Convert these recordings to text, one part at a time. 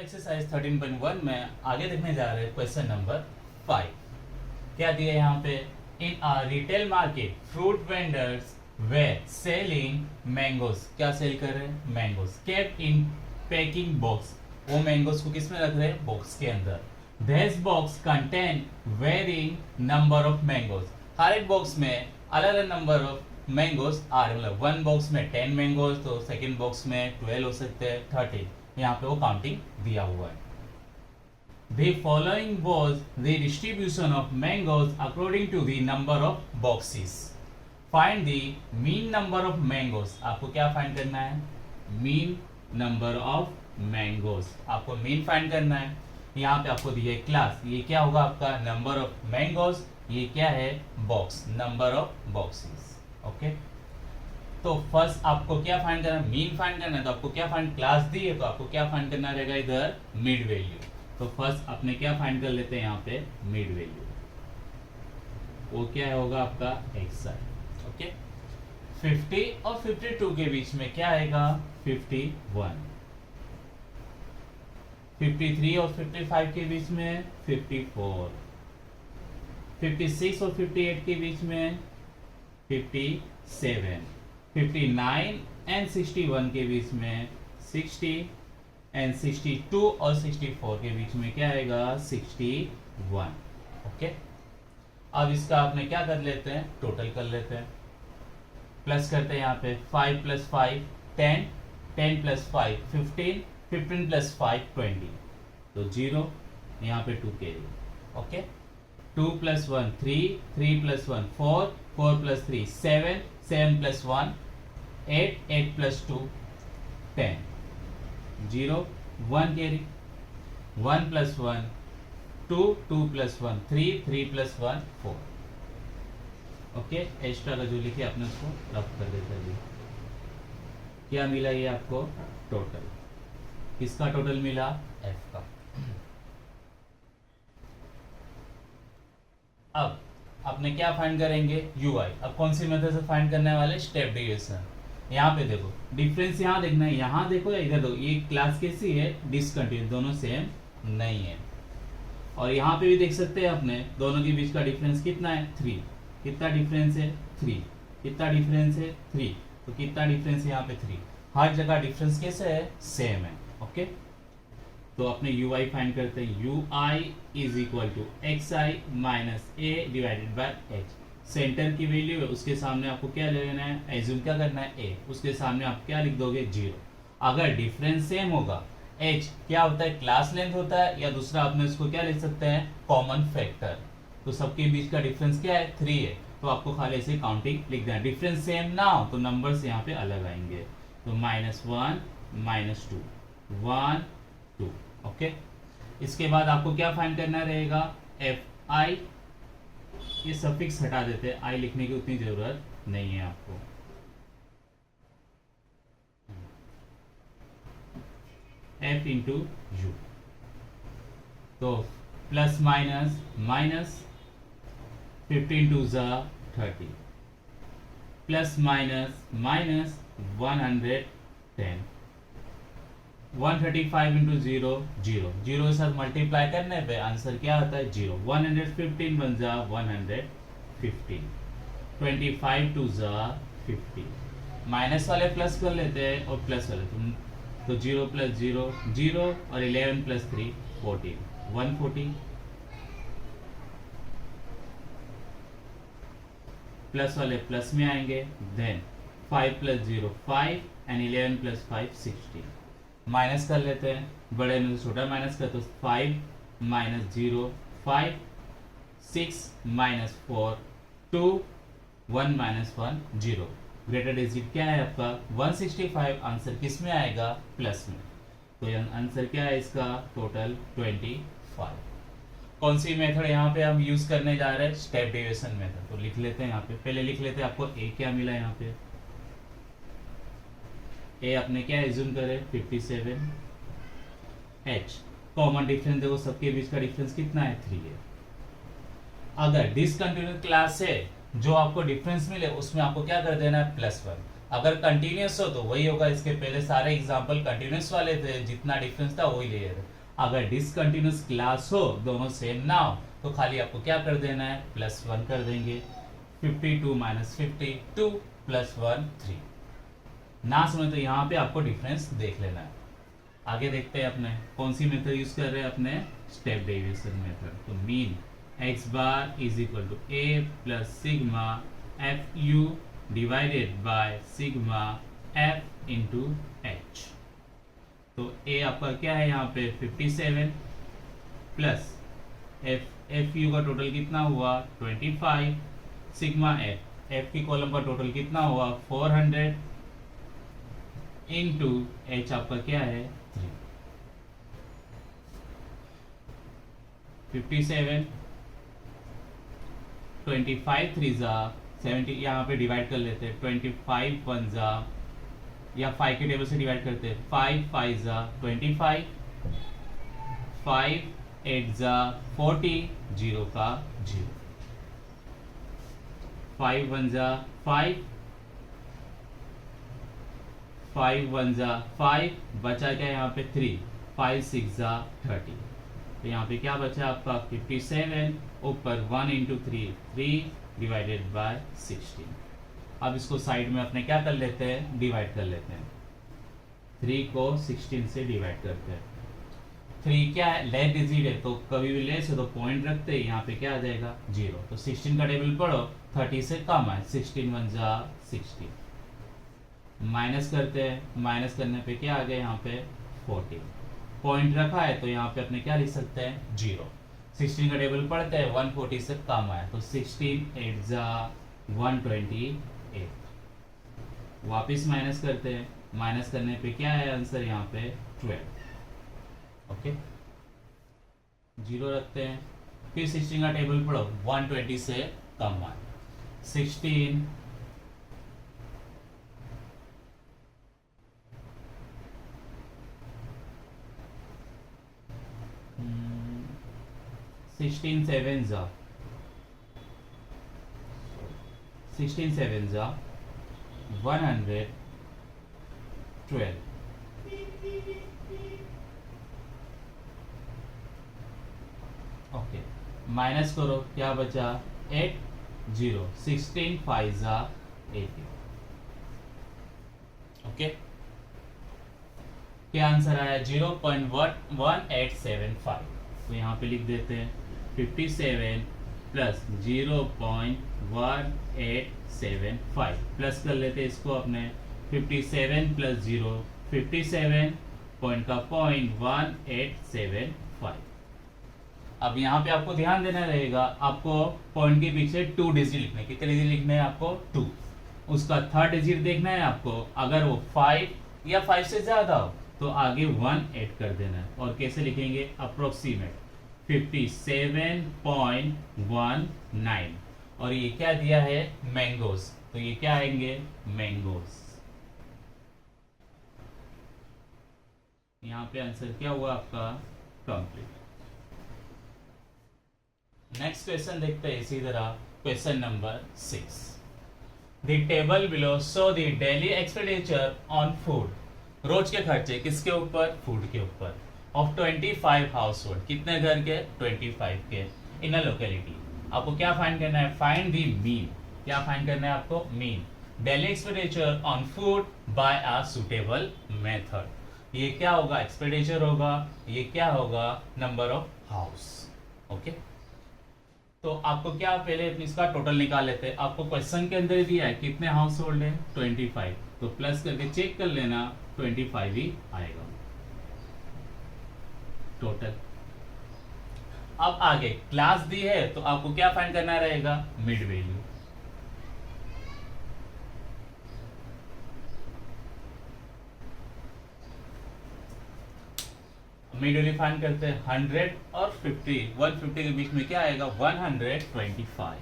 Exercise 13.1 में आगे देखने जा रहे हैं क्वेश्चन नंबर 5। क्या दिया यहाँ पे, in a retail market fruit vendors were selling mangoes, क्या सेल कर रहे हैं, mangoes kept in packing box, वो मैंगोज को किस में रख रहे हैं, बॉक्स के अंदर। This box contain varying number of mangoes, हर एक बॉक्स में अलग अलग नंबर ऑफ मैंगोज आ रहे, मतलब वन बॉक्स में 10 मैंगोज, तो सेकंड बॉक्स में 12 हो सकते हैं, 13, यहाँ पे वो काउंटिंग दिया हुआ है। The following was the distribution of mangoes according to the number of boxes. Find the mean number of mangoes. आपको क्या फाइंड करना है, mean number of mangoes, आपको mean फाइंड करना है। यहाँ पे आपको दिया है क्लास, ये क्या होगा आपका number of mangoes, ये क्या है box, number of boxes, okay. तो फर्स्ट आपको क्या फाइंड करना है, मीन फाइंड करना है, तो आपको क्या फाइंड, क्लास दी है तो आपको क्या फाइंड करना रहेगा इधर, मिड वैल्यू। तो फर्स्ट अपने क्या फाइंड कर लेते हैं यहाँ पे, मिड वैल्यू, वो क्या होगा आपका xi, ओके। 50 और 52 के बीच में क्या आएगा, 51। 53 और 55 के बीच में 54। 56 और 58 के बीच में 57। 59 एंड 61 के बीच में 60 एंड 62 और 64 के बीच में क्या आएगा, 61, ओके। अब इसका आपने क्या कर लेते हैं, टोटल कर लेते हैं, प्लस करते हैं यहाँ पे 5 + 5 10, 10 + 5 15, 15 + 5 20, तो 0, यहाँ पे 2 carry, okay. 2 + 1 3, 3 + 1 4, 4 + 3 7, 7 + 1 8, 8 + 2 10, 0 1 carry, 1 + 1 2, 2 + 1 3, 3 + 1 4, okay. Extra का जो लिखे आपने उसको रफ कर देते हैं। क्या मिला ये आपको, टोटल, किसका टोटल मिला, एफ का। अब अपने क्या फाइंड करेंगे, ui। अब कौन सी मेथड से फाइंड करने वाले, स्टेप डिवीजन। यहाँ पे देखो डिफरेंस, यहाँ देखना है, यहाँ देखो या इधर देखो, ये क्लास कैसी है, डिसकंटिन्यूस, दोनों सेम नहीं है। और यहाँ पे भी देख सकते हैं अपने दोनों के बीच का डिफरेंस कितना है, 3। कितना डिफरेंस है, 3। कितना डिफरेंस है, 3। तो कितना डिफरेंस है यहाँ पे, 3। हर जगह डिफरेंस कैसे है, सेम है, ओके। तो अपने ui फाइंड करते हैं, ui = xi - a / h। Centre की वैल्यू है, उसके सामने आपको क्या लेना है, एज्यूम क्या करना है, a, उसके सामने आप क्या लिख दोगे, 0। अगर डिफरेंस सेम होगा, h क्या होता है, क्लास लेंथ होता है, या दूसरा आपने इसको क्या लिख सकते हैं, कॉमन फैक्टर। तो सबके बीच का डिफरेंस क्या है, 3 है, तो आपको खाली ऐसे काउंटिंग लिख देना। डिफरेंस सेम ना हो तो नंबर्स यहाँ पे अलग आएंगे, तो -1 -2 1 2, ओके। इसके बाद आपको क्या फाइंड करना रहेगा, fi, ये सफिक्स हटा देते हैं, आई लिखने की उतनी जरूरत नहीं है आपको। f × u, तो plus minus minus, 15 × 2 = 30, plus minus minus 110, 135 × 0 0, 0 के साथ मल्टीप्लाई करने पे आंसर क्या आता है, 0। 115 बन जा 115, 25 × 50, माइनस वाले प्लस कर लेते हैं और प्लस वाले तो 0 + 0 0, और 11 + 3 14, 140, प्लस वाले प्लस में आएंगे, देन 5 + 0 5 एंड 11 + 5 16, माइनस कर लेते हैं, बड़े में से छोटा माइनस कर, तो 5 - 0 5, 6 - 4 2, 1 - 1 0, ग्रेटर डिजिट क्या है आपका, 165। आंसर किस में आएगा, प्लस में, तो आंसर क्या है इसका, टोटल 25। कौन सी मेथड यहाँ पे हम यूज करने जा रहे हैं, स्टेप डिवीजन मेथड। तो लिख लेते हैं यहाँ पे, पहले लिख लेते हैं आपको a क्या मिला यहाँ पे, ए अपने क्या एज्यूम करें, 57। h कॉमन डिफरेंस देखो, सबके बीच का डिफरेंस कितना है, 3 है। अगर डिसकंटिन्यूस क्लास है, जो आपको डिफरेंस मिले उसमें आपको क्या कर देना है, +1। अगर कंटिन्यूस हो तो वही होगा, इसके पहले सारे एग्जांपल कंटिन्यूस वाले थे, जितना डिफरेंस था वही ले रहे थे। अगर डिसकंटिन्यूस क्लास हो, दोनों सेम ना हो, तो खाली आपको क्या कर देना है, +1 कर देंगे। 52 - 52 +1 3। ना समझ तो यहाँ पे आपको डिफरेंस देख लेना है। आगे देखते हैं अपने कौन सी मेथड यूज कर रहे हैं, अपने स्टेप डेविएशन मेथड। तो mean x bar is equal to a plus sigma f u divided by sigma f into h. तो a आपका क्या है यहाँ पे 57 प्लस एफ यू का टोटल कितना हुआ 25, सिग्मा एफ की कॉलम का टोटल कितना हुआ 400 इंटू एच आपका क्या है 3। 57 25 3 जा 70, यहाँ पे डिवाइड कर लेते हैं। 25 1 जा, या 5 के टेबल से डिवाइड करते हैं। 5 5 जा 25, 5 8 जा 40, 0 का 0, 5 1 जा 5, 5 1 जा 5, बचा क्या यहाँ पे 3, 5 6 जा 30। तो यहाँ पे क्या बचा आपका 57, ऊपर 1 इंटू 3 डिवाइडेड बाय 16। अब इसको साइड में अपने क्या कर लेते हैं, डिवाइड कर लेते हैं। 3 को 16 से डिवाइड करते हैं। 3 क्या है, लेस डिजिट है, तो कभी भी लेस है तो पॉइंट रखते हैं, यहाँ पे क्या आ जाएगा 0। तो 16 का टेबल पढ़ो, 30 से कम है, 16 1 जा 16। माइनस करते हैं, माइनस करने पे क्या आ गया यहाँ पे 14। पॉइंट रखा है तो यहाँ पे अपने क्या लिख सकते हैं 0। 16 का टेबल पढ़ते हैं, 140 से कम आया, तो 16 8 जा 128। वापिस माइनस करते हैं, माइनस करने पे क्या है आंसर यहाँ पे 12। ओके, 0 रखते हैं। फिर 16 का टेबल पढ़ो, 120 से कम आया, 16 16 7 जा 112। ओके, माइनस करो, क्या बचा 8 0, 16 5 जा 18। ओके, क्या आंसर आया 0.1875। तो यहाँ पे लिख देते हैं 57 प्लस 0.1875 प्लस कर लेते हैं इसको अपने 57 प्लस 0 57 पॉइंट का 0.1875। अब यहाँ पे आपको ध्यान देना रहेगा, आपको पॉइंट के पीछे 2 डिजिट लिखने, कितने डिजिट लिखने हैं आपको 2। उसका थर्ड डिजिट देखना है आपको, अगर वो 5 या 5 से ज्यादा हो तो आगे 1 ऐड कर देना है। और कैसे लिखेंगे, अप्रोक्सीमेट 57.19। और ये क्या दिया है मैंगोज, तो ये क्या आएंगे मैंगोज। यहाँ पे आंसर क्या हुआ आपका कंप्लीट। नेक्स्ट क्वेश्चन देखते हैं इसी तरह, question number 6। The table below show the daily expenditure on food. रोज के खर्चे किसके ऊपर, फूड के ऊपर, ऑफ 25 हाउस होल्ड, कितने घर के 25 के, इन अ लोकेलिटी। आपको क्या फाइंड करना है, फाइंड द मीन। क्या फाइंड करना है आपको, mean daily expenditure on food by a suitable method. ये क्या होगा, एक्सपेंडिचर होगा, ये क्या होगा नंबर ऑफ हाउस। ओके, तो आपको क्या पहले इसका टोटल निकाल लेते हैं। आपको क्वेश्चन के अंदर दिया है कितने हाउस होल्ड है 25, तो प्लस करके चेक कर लेना 25 ही आएगा टोटल। अब आगे क्लास दी है तो आपको क्या फाइंड करना रहेगा, mid value. Mid value find करते हैं 100 और 50, 150 के बीच में क्या आएगा 125।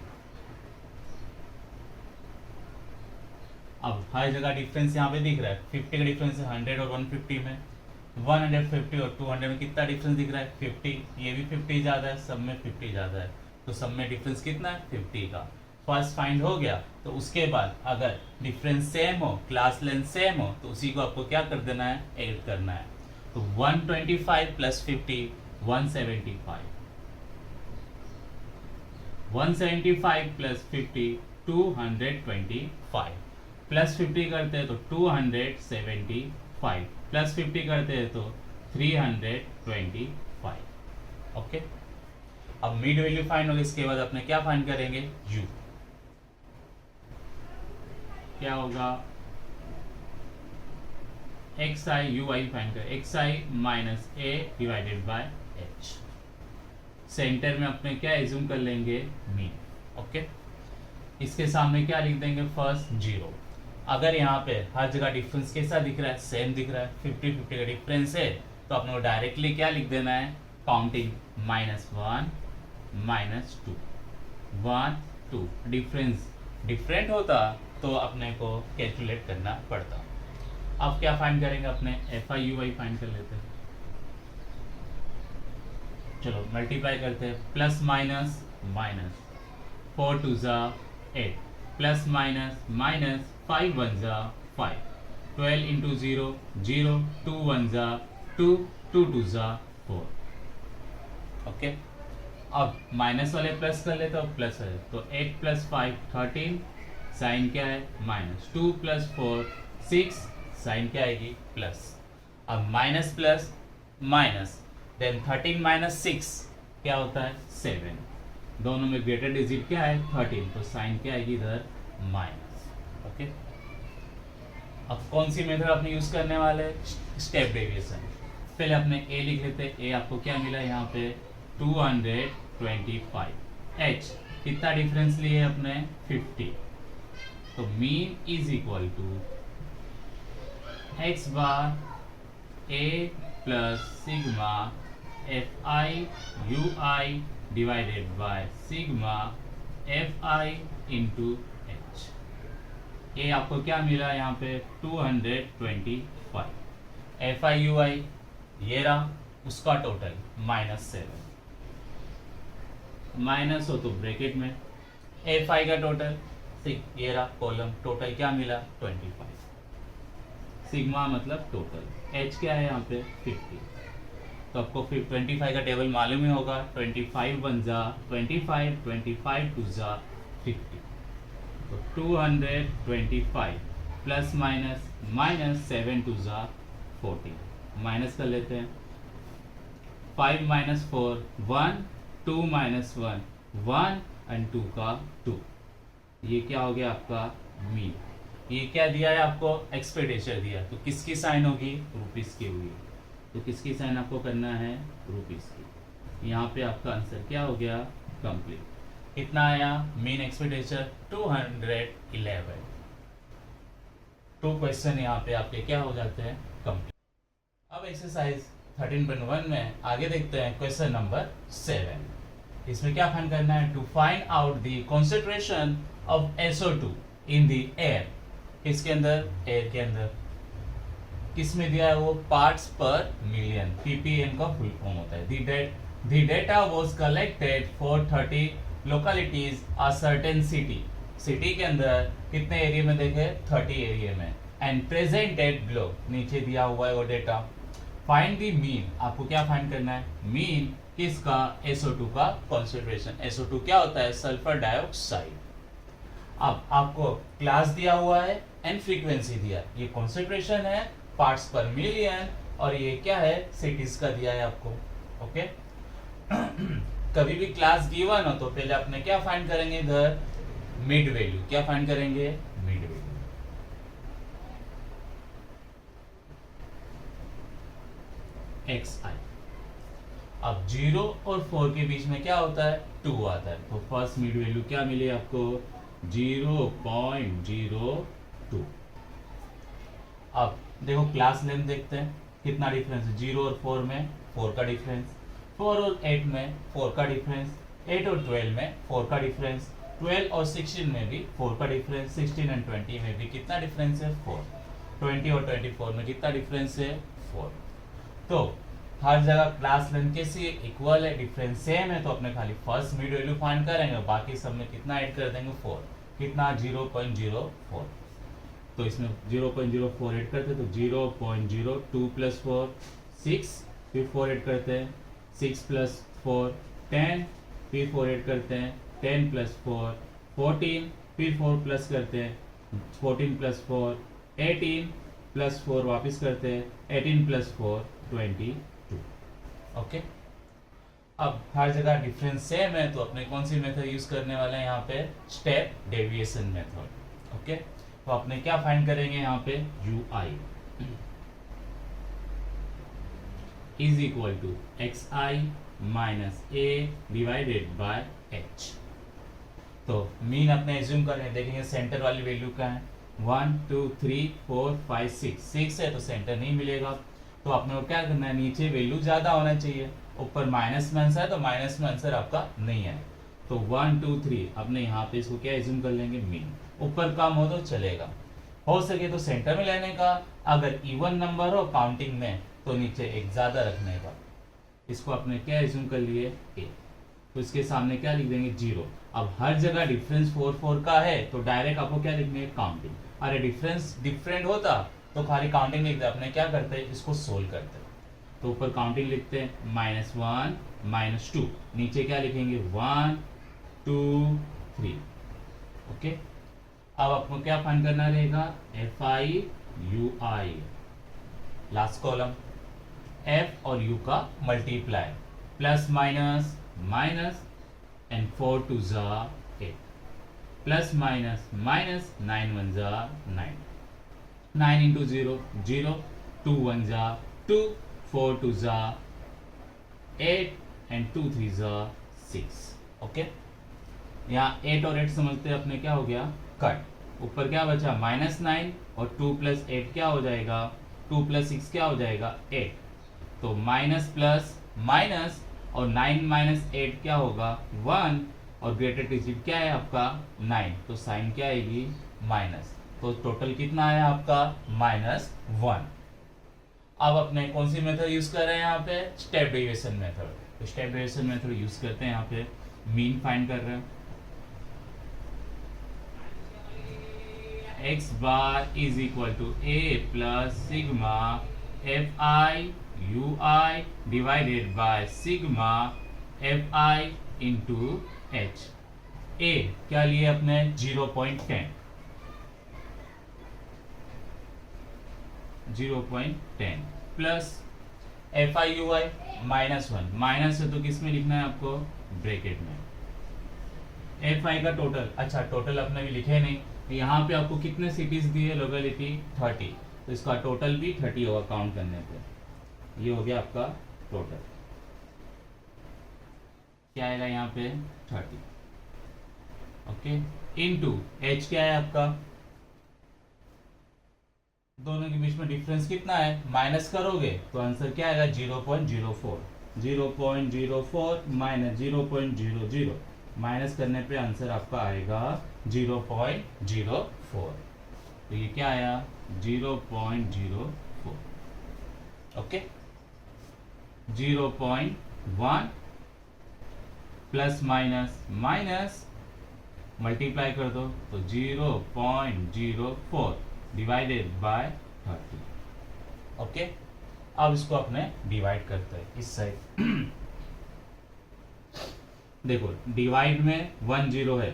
अब हर जगह डिफरेंस यहाँ पे दिख रहा है, 50 का डिफरेंस है 100 और 150 में, 150 और 200 में कितना डिफरेंस दिख रहा है 50। ये भी 50 ज्यादा है, सब में 50 ज्यादा है, तो सब में डिफरेंस कितना है 50 का। फर्स्ट फाइंड हो गया, तो उसके बाद अगर डिफरेंस सेम हो, क्लास लेंथ सेम हो, तो उसी को आपको क्या कर देना है, ऐड करना है। तो 125 प्लस 50 175, 175 प्लस 50 225, प्लस 50 करते हैं तो 275, प्लस 50 करते हैं तो 325। ओके, अब मिड वैल्यू फाइंड होगी, इसके बाद अपने क्या फाइंड करेंगे, u। क्या होगा, xi ui फाइंड कर, xi minus a divided by h। Centre में अपने क्या एज्यूम कर लेंगे, मीन। ओके, इसके सामने क्या लिख देंगे, फर्स्ट 0। अगर यहाँ पे हर जगह डिफरेंस कैसा दिख रहा है, सेम दिख रहा है, 50-50 का डिफरेंस है, तो अपने को डायरेक्टली क्या लिख देना है, काउंटिंग -1 -2 1 2। डिफरेंस डिफरेंट होता तो अपने को कैलकुलेट करना पड़ता। अब क्या फाइंड करेंगे, अपने FI UI फाइंड कर लेते हैं। चलो मल्टीप्लाई करते हैं, plus minus minus, 4 2 8, plus minus minus, 5 1 5, 12 into 0 0, 2 1 2, 2 2 4। Okay, अब माइनस वाले प्लस कर ले तो प्लस है, तो 8 प्लस 5 13, साइन क्या है, माइनस। 2 प्लस 4 6, साइन क्या आएगी, प्लस। अब minus plus minus, then 13 minus 6 क्या होता है, 7। दोनों में ग्रेटर डिजिट क्या है, 13, तो साइन क्या आएगी इधर, माइनस। ओके, अब कौन सी मेथड अपने यूज करने वाले, स्टेप डेविएशन। पहले अपने a लिख लेते हैं, a आपको क्या मिला यहाँ पे, 225। h कितना डिफरेंस लिए अपने, 50। तो mean is equal to x bar a plus sigma FI UI divided by sigma FI into h। ये आपको क्या मिला यहाँ पे, 225। FI UI ये रहा, उसका टोटल -7, माइनस हो तो ब्रैकेट में, FI का टोटल ये रहा कॉलम, टोटल क्या मिला, 25। सिग्मा मतलब टोटल, h क्या है यहाँ पे, 50। तो आपको फिर 25 का टेबल मालूम ही होगा, 25 1 25, 25 2 50। तो 225 प्लस माइनस माइनस 7 2 40, माइनस कर लेते हैं, 5 माइनस 4 1, 2 माइनस 1 1 एंड 2 का 2। ये क्या हो गया आपका मीन। ये क्या दिया है आपको, एक्सपेंडिचर दिया, तो किसकी साइन होगी, रुपीस की हुई, तो किसकी साइन आपको करना है, रुपीस की। यहाँ पे आपका आंसर क्या हो गया, कंप्लीट। कितना आया, मीन एक्सपेंडिचर 211। 2 क्वेश्चन यहाँ पे आपके क्या हो जाते हैं, कंप्लीट। अब एक्सरसाइज 13.1 में आगे देखते हैं क्वेश्चन नंबर 7। इसमें क्या फाइंड करना है, to find out the concentration of SO2 in the air. किसके अंदर, एयर के अंदर। किसमें दिया है वो, पार्ट्स पर मिलियन, ppm का फुल फॉर्म होता है। The data was collected for 30 localities a certain city। City के अंदर कितने एरिया में देखे, 30 एरिया में, एंड प्रेजेंटेड बिलो, नीचे दिया हुआ है वो डेटा। फाइंड द मीन, आपको क्या फाइंड करना है, मीन किसका, SO2 का कॉन्सेंट्रेशन। SO2 क्या होता है, सल्फर डाइऑक्साइड। अब आपको क्लास दिया हुआ है एंड फ्रीक्वेंसी दिया, ये कॉन्सेंट्रेशन है पार्ट्स पर मिलियन, और ये क्या है, सिटीज का दिया है आपको। ओके कभी भी क्लास गिवन हो तो पहले अपने क्या फाइंड करेंगे, इधर मिड वैल्यू। क्या फाइंड करेंगे, मिड वैल्यू। xi। अब 0 और 4 के बीच में क्या होता है, 2 आता है, तो फर्स्ट मिड वैल्यू क्या मिली आपको, 0.02। अब देखो क्लास लेंथ देखते हैं, कितना डिफरेंस है, 0 और 4 में 4 का डिफरेंस, 4 और 8 में 4 का डिफरेंस, 8 और 12 में 4 का डिफरेंस, 12 और 16 में भी 4 का डिफरेंस, 16 एंड 20 में भी कितना डिफरेंस है, 4, 20 और 24 में कितना डिफरेंस है, 4। तो हर जगह क्लास लेंथ कैसी है, इक्वल है, डिफरेंस सेम है, तो अपने खाली फर्स्ट मिड वैल्यू फाइंड करेंगे, बाकी सब में कितना ऐड कर देंगे 4, कितना 0.04, तो इसमें 0.04 ऐड करते हैं तो 0.02 प्लस 4 6, फिर 4 ऐड करते हैं 6 प्लस 4 10, फिर 4 ऐड करते हैं 10 प्लस 4 14, फिर 4 प्लस करते हैं 14 प्लस 4 18 प्लस 4 वापस करते हैं 18 प्लस 4 22। ओके, अब हर जगह डिफरेंस सेम है तो अपने कौन सी मेथड यूज करने वाले हैं यहाँ पे, स्टेप डेविएशन मेथड। ओके, तो अपने क्या फाइंड करेंगे यहाँ पे, ui is equal to xi minus a divided by h। तो मीन अपने एज्यूम करें, देखेंगे सेंटर वाली वैल्यू क्या है, 1 2 3 4 5 6 है तो सेंटर नहीं मिलेगा, तो अपने को क्या करना है, नीचे वैल्यू ज्यादा होना चाहिए, ऊपर माइनस में आंसर है तो माइनस में आंसर आपका नहीं है, तो 1 2 3 अपने यहाँ पे इसको क्या एज्यूम कर लेंगे, मीन। ऊपर कम हो तो चलेगा, हो सके तो सेंटर में लेने का, अगर इवन नंबर हो काउंटिंग में तो नीचे एक ज्यादा रखने का। इसको अपने क्या एज्यूम कर लिए, ए, तो इसके सामने क्या लिख देंगे 0। अब हर जगह डिफरेंस 4 4 का है तो डायरेक्ट आपको क्या लिखने है, काउंटिंग। अरे डिफरेंस डिफरेंट होता तो खाली काउंटिंग लिखते, अपने क्या करते हैं, इसको सोल्व करते हैं, तो ऊपर काउंटिंग लिखते हैं -1 -2, नीचे क्या लिखेंगे 1 2 3। ओके, अब आपको क्या फाइंड करना रहेगा, FI लास्ट कॉलम, F और U का multiply, plus minus minus and 4 2 जा 8, प्लस माइनस माइनस 9 1 जा 9, 9 इंटू 0 0, 2 1 जा 2, 4 2 जा 8 एंड 2 3 जा 6। ओके, यहाँ 8 और 8 समझते हैं अपने क्या हो गया, कट। ऊपर क्या बचा -9 और 2 प्लस 8 क्या हो जाएगा, 2 प्लस 6 क्या हो जाएगा 8, तो माइनस प्लस माइनस और 9 माइनस 8 क्या होगा 1, और ग्रेटर डिजिट क्या है आपका 9, तो साइन क्या आएगी माइनस, तो टोटल कितना आया आपका -1। अब अपने कौन सी मेथड यूज कर रहे हैं यहाँ पे, स्टेप डेविएशन मेथड। तो स्टेप डेविएशन मेथड यूज करते हैं, यहाँ पे मीन फाइंड कर रहे हैं, x bar is equal to a plus sigma fi ui divided by sigma fi into h। a क्या लिए अपने 0.10 प्लस fi ui -1, माइनस है तो किस में लिखना है आपको, ब्रैकेट में। fi का टोटल, अच्छा टोटल अपने भी लिखे नहीं, यहाँ पे आपको कितने सिटीज दिए, लोकेलिटी 30, तो इसका टोटल भी 30 होगा काउंट करने पे, ये हो गया आपका टोटल, क्या आएगा यहाँ पे 30। ओके, इनटू h क्या है आपका, दोनों के बीच में डिफरेंस कितना है, माइनस करोगे तो आंसर क्या आएगा 0.04, 0.04 माइनस 0.00, माइनस करने पे आंसर आपका आएगा 0.04, तो ये क्या आया 0.04। Okay, 0.1 plus minus minus multiply कर दो तो 0.04 डिवाइडेड बाय 30। ओके, अब इसको अपने डिवाइड करते हैं इस साइड। देखो डिवाइड में 1 0 है,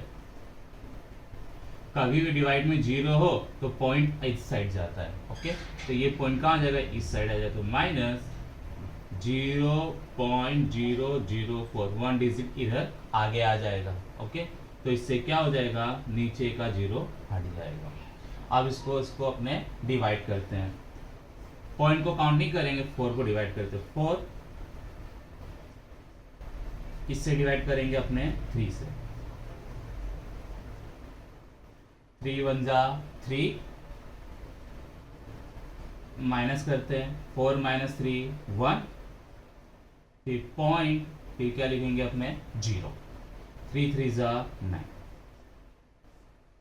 कभी भी डिवाइड में 0 हो तो पॉइंट इस साइड जाता है। ओके, तो ये पॉइंट कहाँ जाएगा, इस साइड आ जाए, तो -0.004, 1 डिजिट इधर आगे आ जाएगा। ओके, तो इससे क्या हो जाएगा, नीचे का 0 हट जाएगा। अब इसको अपने डिवाइड करते हैं, पॉइंट को काउंट नहीं करेंगे, 4 को डिवाइड करते हैं, 4 किससे डिवाइड करेंगे अपने 3 से, 3 1 जा 3, माइनस करते हैं 4 माइनस 3 1, फिर पॉइंट, फिर क्या लिखेंगे अपने 0, 3 3 जा 9।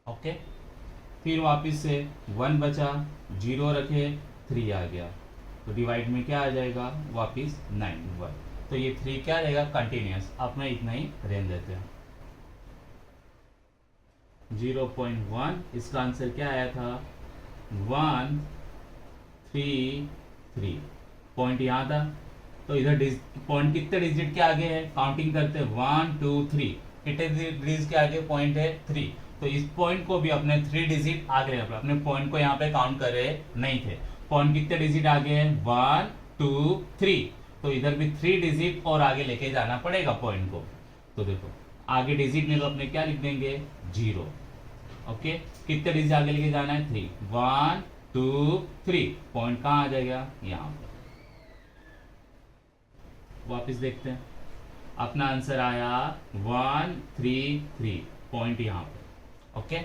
ओके, फिर वापिस से 1 बचा, 0 रखे 3 आ गया, तो डिवाइड में क्या आ जाएगा वापिस 9 1। तो ये 3 क्या रहेगा कंटिन्यूस। अब मैं इतना ही रहने देते हैं 0.1। इसका आंसर क्या आया था 1 3 3। पॉइंट यहाँ था तो इधर पॉइंट कितने डिजिट के आगे है काउंटिंग करते हैं 1 2 3। कितने डिजिट के आगे पॉइंट है 3। तो इस पॉइंट को भी अपने 3 डिजिट आगे रखा। अपने पॉइंट को यहाँ पे काउंट कर रहे नहीं थे। पॉइंट कितने डिजिट आगे है 1 2 3। तो इधर भी 3 डिजिट और आगे लेके जाना पड़ेगा पॉइंट को। तो देखो आगे डिजिट में तो अपने क्या लिख देंगे 0। ओके कितने डिजिट आगे लेके जाना है 3 1 2 3। पॉइंट कहाँ आ जाएगा यहाँ पे। वापस देखते हैं अपना आंसर आया 1 3 3। पॉइंट यहाँ पे। ओके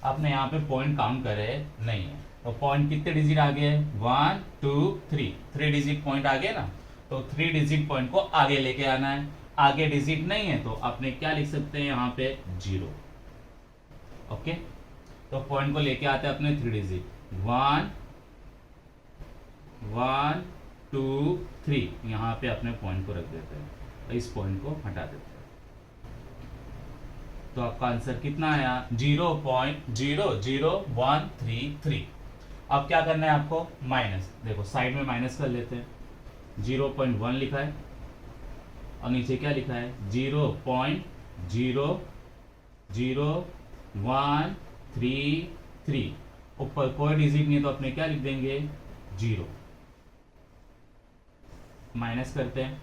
आपने यहाँ पे पॉइंट काउंट करे नहीं है। तो पॉइंट कितने डिजिट आगे है 1 2 3। 3 डिजिट पॉइंट आगे ना। तो 3 डिजिट पॉइंट को आगे लेके आना है। आगे डिजिट नहीं है तो आपने क्या लिख सकते हैं यहाँ पे 0। ओके तो पॉइंट को लेके आते हैं अपने 3 डिजिट 1 1 2 3। यहाँ पे अपने पॉइंट को रख देते हैं। इस पॉइंट को हटा देते हैं। तो आपका आंसर कितना आया 0.00133। अब क्या करना है आपको माइनस। देखो साइड में माइनस कर लेते हैं 0.1 लिखा है और नीचे क्या लिखा है 0.00133। ऊपर कोई डिजिट नहीं है तो अपने क्या लिख देंगे 0। माइनस करते हैं।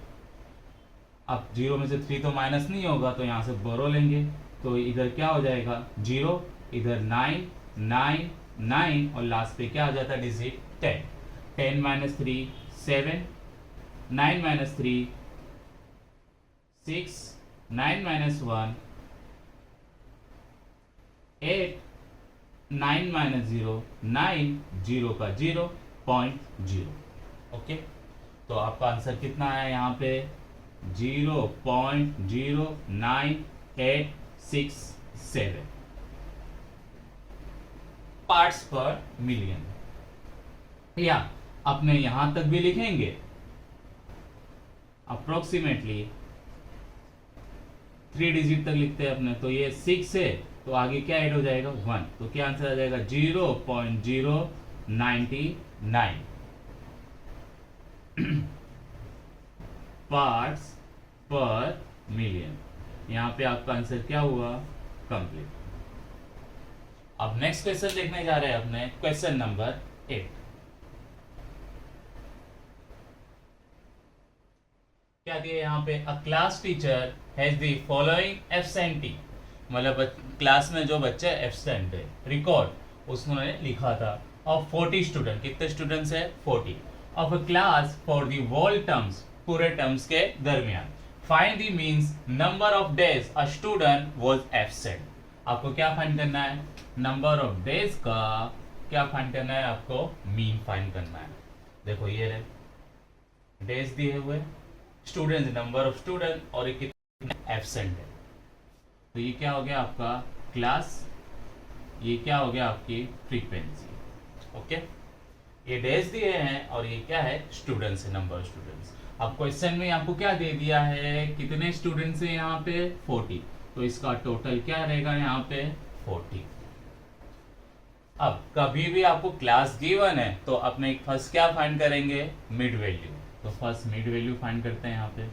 अब 0 में से 3 तो माइनस नहीं होगा तो यहां से बोरो लेंगे। तो इधर क्या हो जाएगा 0 इधर 9 9 9 और लास्ट पे क्या आ जाता है digit 10। 10 minus 3 7 9 minus 3 6 9 minus 1 8 9 minus 0 9 0 का 0.0। ओके तो आपका आंसर कितना है यहाँ पे 0.09867 पार्ट्स पर मिलियन। या अपने यहां तक भी लिखेंगे अप्रोक्सीमेटली 3 डिजिट तक लिखते हैं अपने। तो ये 6 है तो आगे क्या ऐड हो जाएगा 1। तो क्या आंसर आ जाएगा 0.099 पार्ट्स पर मिलियन। यहां पे आपका आंसर क्या हुआ कंप्लीट। अब नेक्स्ट क्वेश्चन देखने जा रहे हैं अपने क्वेश्चन नंबर 8। क्या दिया यहाँ पे अ class teacher has the following absentee. मतलब क्लास में जो बच्चे एब्सेंट है रिकॉर्ड उसने लिखा था ऑफ 40 स्टूडेंट। कितने स्टूडेंट्स है 40 of a class for the whole terms पूरे टर्म्स के दरमियान। Find the means number of days a student was absent. आपको क्या फाइंड करना है नंबर ऑफ डेज का क्या फाइंड करना है आपको मीन फाइंड करना है। देखो ये रहे डेज दिए हुए स्टूडेंट नंबर ऑफ स्टूडेंट और ये कितने एब्सेंट है। तो ये क्या हो गया आपका क्लास। ये क्या हो गया आपकी फ्रीक्वेंसी। ओके ये डेज दिए हैं और ये क्या है स्टूडेंट्स है नंबर ऑफ स्टूडेंट्स। अब क्वेश्चन में आपको क्या दे दिया है कितने स्टूडेंट्स है यहाँ पे 40। तो इसका टोटल क्या रहेगा यहाँ पे 40। अब कभी भी आपको क्लास गिवन है तो अपने फर्स्ट क्या फाइंड करेंगे मिड वैल्यू। तो फर्स्ट मिड वैल्यू फाइंड करते हैं यहाँ पे।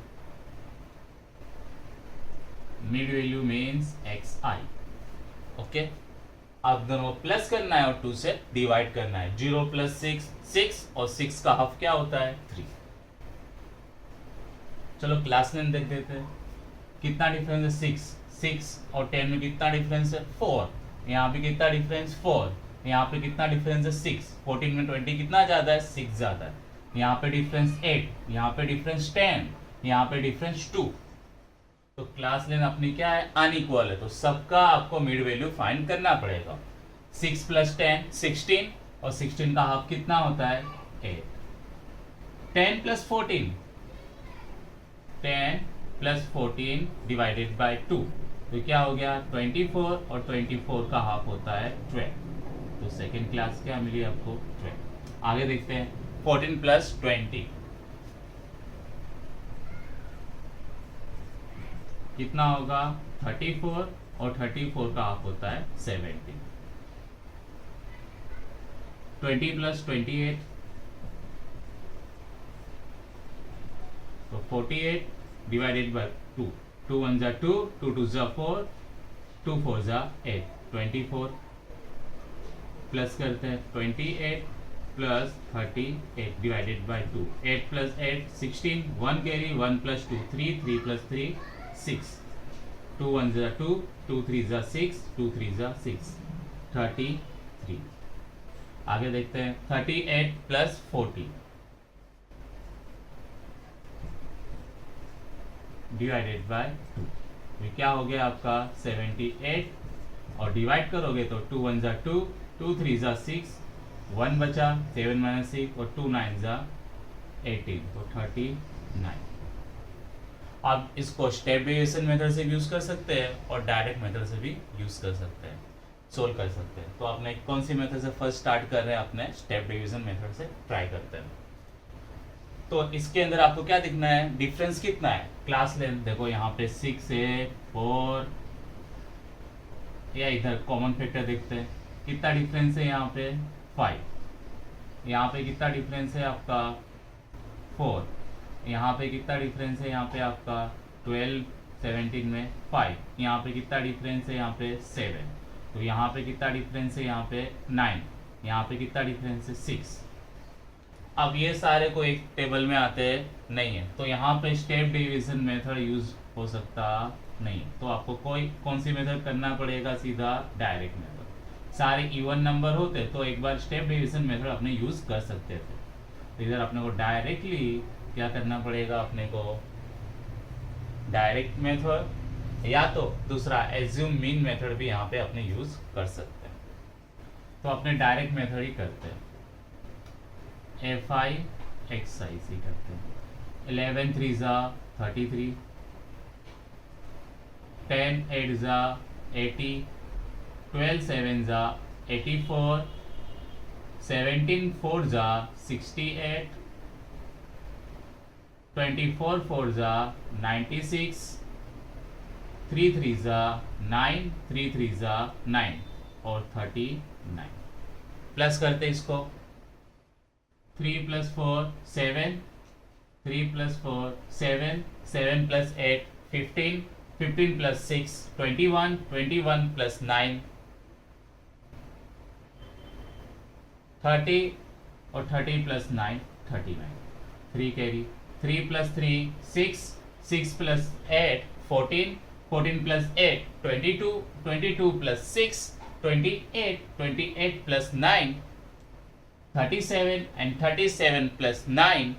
Mid value means xi। Okay अब दोनों प्लस करना है और 2 से डिवाइड करना है। 0 प्लस 6 6 और 6 का हाफ क्या होता है 3। चलो क्लास लेंथ देख देते हैं कितना डिफरेंस है 6 और 10 में कितना डिफरेंस है 4। यहाँ पे कितना डिफरेंस 4। यहाँ पे कितना डिफरेंस है 6। 14 में 20 कितना ज्यादा है 6 ज्यादा है। यहाँ पे डिफरेंस 8 यहाँ पे डिफरेंस 10 यहाँ पे डिफरेंस 2। तो क्लास लेंथ अपनी क्या है अनइक्वल है तो सबका आपको मिड वैल्यू फाइंड करना पड़ेगा। 6 प्लस 10 16 और 16 का हाफ कितना होता है 8। 10 प्लस 14 10 प्लस 14 डिवाइडेड बाय 2 तो क्या हो गया 24 और 24 का हाफ होता है 12। तो सेकेंड क्लास क्या मिली आपको 12। आगे देखते हैं 14 प्लस 20 कितना होगा 34 और 34 का हाफ होता है 70। 20 प्लस 28 तो 48 डिवाइडेड बाय 2। 2 1 जा 2, 2 2 जा 4, 2 4 जा 8, 24 प्लस करते हैं 28 plus 38 divided by 2। 8 plus 8 16, 1 carry 1 plus 2 3, 3 plus 3 6, 2 1 जा 2, 2 3 जा 6, 2 3 जा 6, 33। आगे देखते हैं 38 प्लस 40 डिवाइडेड बाय 2। ये क्या हो गया आपका 78 और डिवाइड करोगे तो 2 1 जा 2, 2 3 जा 6, 1 बचा 7 माइनस 6 और 2 9 जा 18 तो 39। आप इसको स्टेप डेविएशन मेथड से यूज कर सकते हैं और डायरेक्ट मेथड से भी यूज कर सकते हैं, सोल्व कर सकते हैं। तो आपने कौन सी मेथड से फर्स्ट स्टार्ट कर रहे हैं, अपने स्टेप डिवीजन मेथड से ट्राई करते हैं। तो इसके अंदर आपको क्या दिखना है, डिफरेंस कितना है, क्लास लेंथ देखो यहाँ पे 6 है 4, या इधर कॉमन फैक्टर देखते हैं कितना डिफरेंस है, यहाँ पे 5, यहाँ पे कितना डिफरेंस है आपका 4, यहाँ पे कितना डिफरेंस है, यहाँ पे आपका 12 17 में 5, यहाँ पे कितना डिफरेंस है, यहाँ पे 7, तो यहाँ पे कितना डिफरेंस है, यहाँ पे 9, यहाँ पे कितना डिफरेंस है 6। अब ये सारे को एक टेबल में आते नहीं है, तो यहाँ पे स्टेप डिवीजन मेथड यूज हो सकता नहीं, तो आपको कौन सी मेथड करना पड़ेगा, सीधा डायरेक्ट मेथड। सारे इवन नंबर होते तो एक बार स्टेप डिवीजन मेथड अपने यूज कर सकते थे, तो इधर अपने को डायरेक्टली क्या करना पड़ेगा, अपने को डायरेक्ट मेथड या तो दूसरा एज्यूम मीन मेथड भी यहाँ पे अपने यूज कर सकते हैं। तो अपने डायरेक्ट मेथड ही करते हैं, FI एक्सरसाइज ही करते हैं। 11 3 जा 33, 10 8 जा 80, 12 7 जा 84, 17 4 जा 68, 24 4 जा 96, 3 3 जा 9, 3 3 जा 9 और 39। प्लस करते इसको 3 plus 4 7, 3 plus 4 7, 7 plus 8 15, 15 plus 6 21, 21 plus 9 30 और 30 plus 9 39। 3 carry 3 plus 3 6, 6 plus 8 14, 14 plus 8 22, 22 plus 6 28, 28 plus 9 37 and 37 plus 9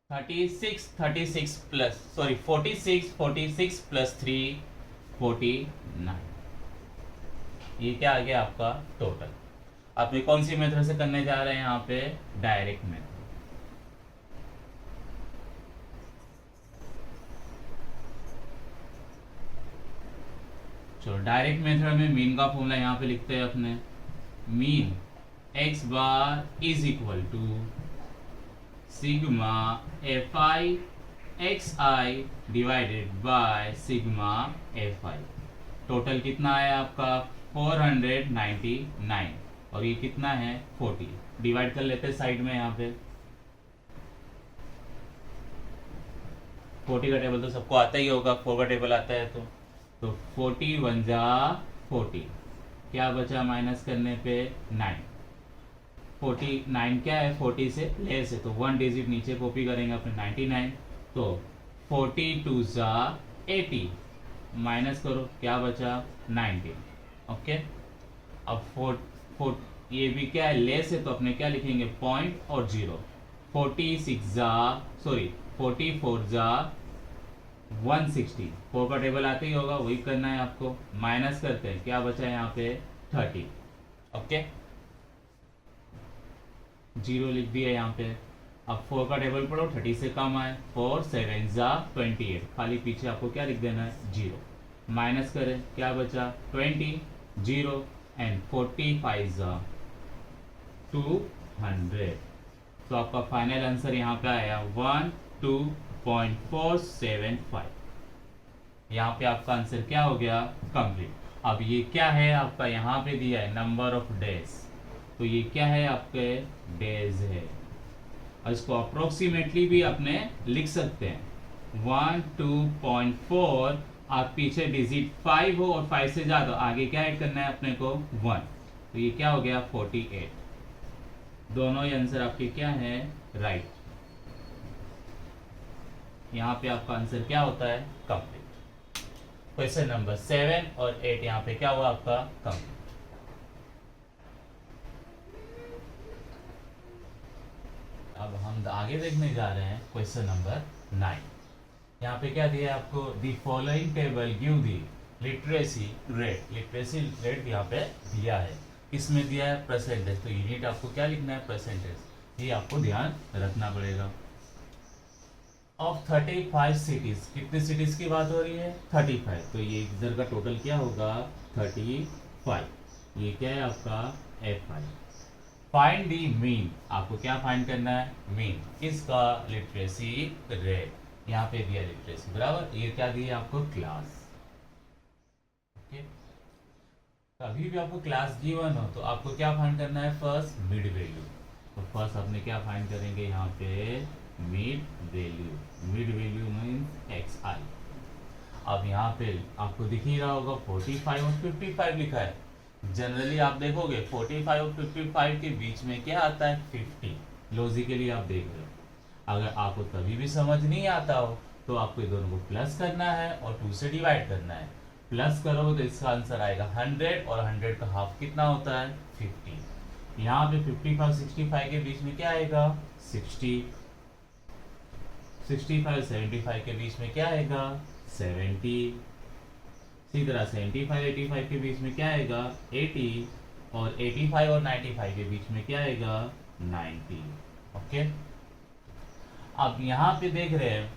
36, 36 plus 46, 46 plus 3 49। ये क्या आ गया आपका टोटल। आप ये कौन सी मेथड से करने जा रहे हैं, यहाँ पे डायरेक्ट मेथड। चलो डायरेक्ट मेथड में मीन का फॉर्मूला यहाँ पे लिखते हैं अपने, mean x bar is equal to sigma fi xi divided by sigma fi। Total कितना है आपका 499 और ये कितना है 40। डिवाइड कर लेते हैं साइड में, यहाँ पे 40 का टेबल तो सबको आता ही होगा, 4 का टेबल आता है तो 40 1 जा 40, क्या बचा माइनस करने पे 9। 49 क्या है 40 से लेस है, तो 1 डिजिट नीचे कॉपी करेंगे अपने 99, तो 42 जा 80 माइनस करो, क्या बचा 19। ओके, अब ये भी क्या है लेस है, तो अपने क्या लिखेंगे पॉइंट और 0। 44 जा 160, 4 का टेबल आते ही होगा, वही करना है आपको। माइनस करते हैं, क्या बचा है यहाँ पे 30। ओके, 0 लिख दिया यहाँ पे। अब 4 का टेबल पढ़ो, 30 से कम आए, 4 7 जा 28, खाली पीछे आपको क्या लिख देना है 0। माइनस करें, क्या बचा 20, 0 एंड 45 जा 2 100। तो आपका फाइनल आंसर यहाँ पे आया 102.475। यहाँ पे आपका आंसर क्या हो गया, कंप्लीट। अब ये क्या है आपका, यहाँ पे दिया है नंबर ऑफ डेज, तो ये क्या है आपके डेज है, और इसको अप्रोक्सीमेटली भी अपने लिख सकते हैं 102.4। आप पीछे डिजिट 5 हो और 5 से ज्यादा आगे क्या ऐड करना है अपने को 1, तो ये क्या हो गया 48। दोनों ही आंसर आपके क्या है राइट। यहाँ पे आपका आंसर क्या होता है कंप्लीट। क्वेश्चन नंबर 7 और 8 यहाँ पे क्या हुआ आपका कंप्लीट। अब हम आगे देखने जा रहे हैं क्वेश्चन नंबर 9। यहाँ पे क्या दिया है आपको, the following table give the literacy rate. Literacy rate यहाँ पे दिया है, किसमें दिया है परसेंटेज, तो यूनिट आपको क्या लिखना है परसेंटेज, ये आपको ध्यान रखना पड़ेगा। ऑफ 35 सिटीज, कितनी सिटीज की बात हो रही है 35, तो ये इधर का टोटल क्या होगा 35, ये क्या है आपका F5। फाइंड दी मीन, आपको क्या फाइंड करना है मीन, किसका लिटरेसी रेट, यहाँ पे दिया लिटरेसी बराबर, ये क्या दिया आपको क्लास। ओके, कभी भी आपको क्लास गिवन हो तो आपको क्या फाइंड करना है फर्स्ट मिड वैल्यू, तो फर्स्ट अपने क्या फाइंड करेंगे यहाँ पे mid value. Mid value means xi। अब यहाँ पे आपको दिख ही रहा होगा 45 और 55 लिखा है। जनरली आप देखोगे 45 और 55 के बीच में क्या आता है 50, लॉजिकली आप देख रहे हो। अगर आपको कभी भी समझ नहीं आता हो तो आपको ये दोनों को प्लस करना है और 2 से डिवाइड करना है। प्लस करोगे तो इसका आंसर आएगा 100, और 100 का हाफ कितना होता है 50। यहाँ पे 55 65 के बीच में क्या आएगा 60, 65 75 के बीच में क्या आएगा 70, इसी तरह 75 85 के बीच में क्या आएगा 80, और 85 और 95 के बीच में क्या आएगा 90। ओके, अब यहाँ पे देख रहे हैं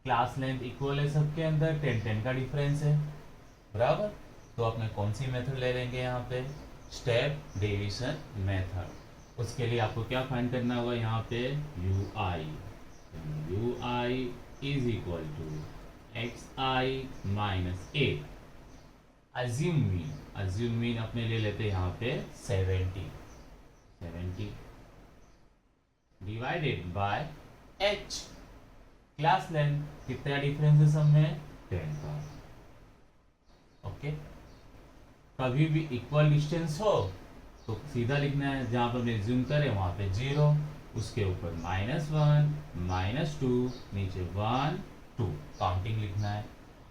क्लास लेंथ इक्वल है सबके अंदर, 10 का डिफरेंस है बराबर। तो अपने कौन सी मेथड ले लेंगे यहाँ पे स्टेप डिवीजन मेथड। उसके लिए आपको क्या फाइंड करना होगा यहाँ पे ui is equal to xi minus a। Assume mean अपने ले लेते हैं यहाँ पे 70 divided by h। Class length कितना डिफरेंस है सब में 10 का। ओके, कभी भी इक्वल डिस्टेंस हो तो सीधा लिखना है, जहां पर हमने जूम करे वहां पे 0, उसके ऊपर -1 -2, नीचे 1 2 काउंटिंग लिखना है।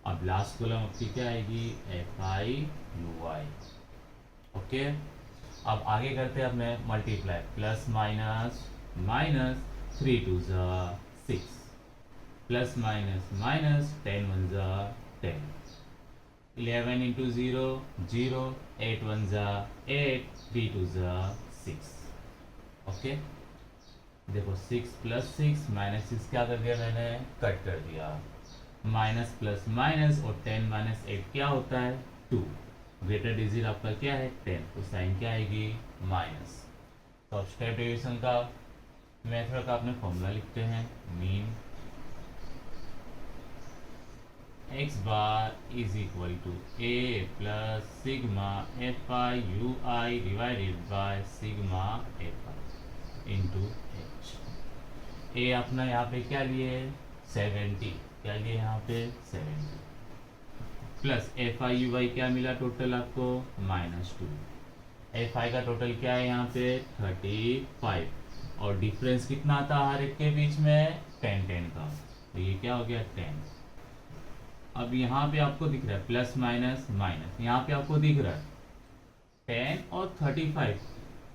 अब लास्ट कॉलम आपकी क्या आएगी FI UI। ओके, अब आगे करते हैं अपने multiply, plus minus minus 3 2 6, plus minus minus 10 1 10, 11 into 0 0, 8 1 8, 3 2 6। Okay, देखो 6 प्लस 6 माइनस 6 क्या कर दिया मैंने कट कर दिया, माइनस प्लस माइनस और 10 माइनस 8 क्या होता है 2, ग्रेटर डिजिट आपका क्या है 10, तो साइन क्या आएगी माइनस। तो अब स्टेप डिवीजन का मेथड का अपने फॉर्मूला लिखते हैं, mean x bar is equal to a plus sigma FI UI divided by sigma FI into h। a अपना यहाँ पे क्या लिए 70, क्या लिए यहाँ पे 70, प्लस FI UI क्या मिला टोटल आपको -2। FI का टोटल क्या है यहाँ पे 35, और डिफरेंस कितना आता हर एक के बीच में 10 का, तो ये क्या हो गया 10। अब यहाँ पे आपको दिख रहा है प्लस माइनस माइनस, यहाँ पे आपको दिख रहा है 10 और 35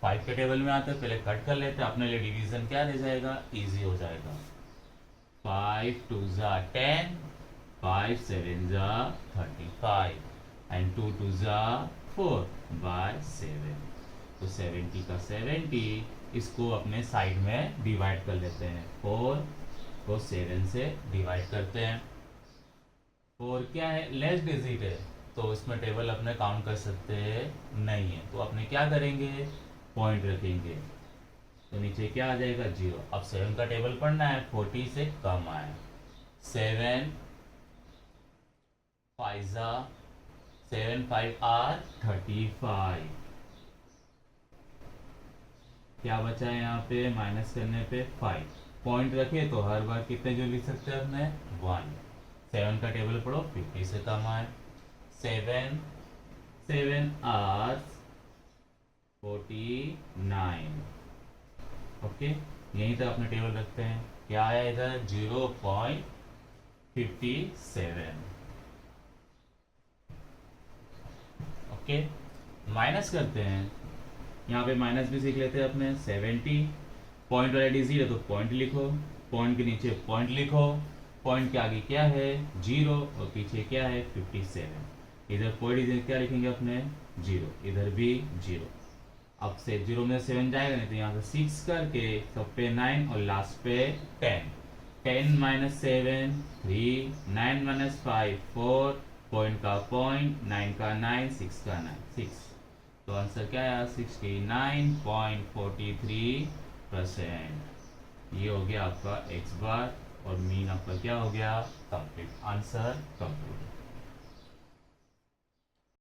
5 के टेबल में आता है, पहले कट कर लेते हैं, अपने लिए डिवीजन क्या रह जाएगा इजी हो जाएगा। 5 2 10, 5 7 35 एंड 2 2 4 बाय 7, तो 70 का 70, इसको अपने साइड में डिवाइड कर लेते हैं, 4 को 7 से डिवाइड करते हैं। 4 क्या है लेस डिजिट है, तो इसमें टेबल अपने काउंट कर सकते हैं नहीं है, तो अपने क्या करेंगे पॉइंट रखेंगे तो नीचे क्या आ जाएगा 0। अब 7 का टेबल पढ़ना है, 40 से कम आए। 7 5 आर 35। क्या बचा है यहाँ पे माइनस करने पे 5। पॉइंट रखे तो हर बार कितने जो लिख सकते हैं अपने 1। 7 का टेबल पढ़ो 50 से कम आए। 7 आर 49। ओके, यहीं तक अपने टेबल रखते हैं। क्या आया इधर 0.57। ओके, माइनस करते हैं। यहाँ पे माइनस भी सीख लेते हैं अपने। 70 पॉइंट ऑलरेडी 0 तो पॉइंट लिखो, पॉइंट के नीचे पॉइंट लिखो, पॉइंट के आगे क्या है 0 और पीछे क्या है 57। इधर पॉइंट इधर क्या लिखेंगे अपने 0, इधर भी 0। अब से 0 में 7 जाएगा नहीं तो यहाँ से 6 करके सब पे 9 और लास्ट पे 10। 10 माइनस 7 3, 9 माइनस 5 4, पॉइंट का पॉइंट, 9 का 9, 6 का 9 6। तो आंसर क्या आया 69.43%। ये हो गया आपका x बार और मीन आपका क्या हो गया कंप्लीट। Answer complete.